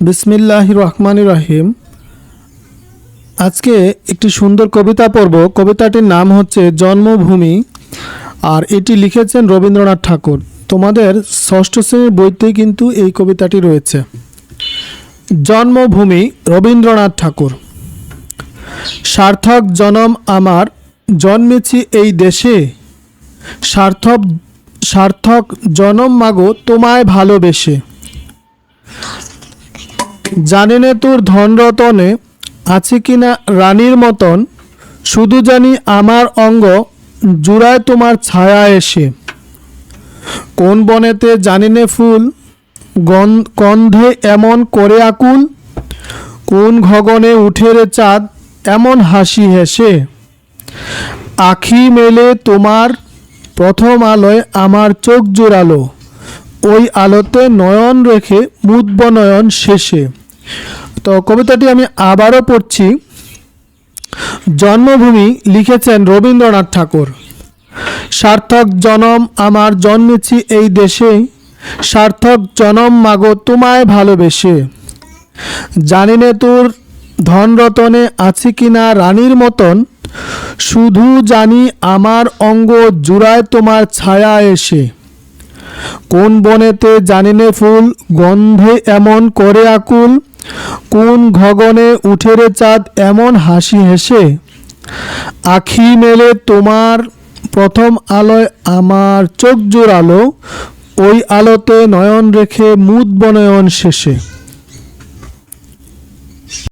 বিসমিল্লাহির রহমানির রহিম। আজকে একটি সুন্দর কবিতা পড়ব। কবিতাটির নাম হচ্ছে জন্মভূমি, আর এটি লিখেছেন রবীন্দ্রনাথ ঠাকুর। তোমাদের ষষ্ঠ শ্রেণীর বইতেই কিন্তু এই কবিতাটি রয়েছে। জন্মভূমি, রবীন্দ্রনাথ ঠাকুর। সার্থক জনম আমার, জন্মেছি এই দেশে। সার্থক সার্থক জনম মাগো তোমায় ভালোবেসে। জানি নে তোর ধনরতনে আছে কিনা রানীর মতন, শুধু জানি আমার অঙ্গ জুড়ায় তোমার ছায়া এসে। কোন বনেতে জানি নে ফুল গন্ধে এমন করে আকুল, কোন গগনে উঠে রে চাঁদ এমন হাসি হেসে। আখি মেলে তোমার প্রথম আলোয় আমার চোখ জোড়ালো, ওই আলোতে নয়ন রেখে মুদব নয়ন শেষে। তো কবিতাটি আমি আবারও পড়ছি। জন্মভূমি লিখেছেন রবীন্দ্রনাথ ঠাকুর। সার্থক জনম আমার, জন্মেছি এই দেশে। সার্থক জনম মাগো তোমায় ভালোবেসে। জানি নে তোর ধনরতনে আছে কিনা রানীর মতন, শুধু জানি আমার অঙ্গ জুড়ায় তোমার ছায়া এসে। কোন বনেতে জানি নে ফুল গন্ধে এমন করে আকুল, কোন গগনে উঠে রে চাঁদ এমন হাসি হেসে। আখি মেলে তোমার প্রথম আলোয় আমার চোখ জোড়ালো, ওই আলোতে নয়ন রেখে মুদব নয়ন শেষে।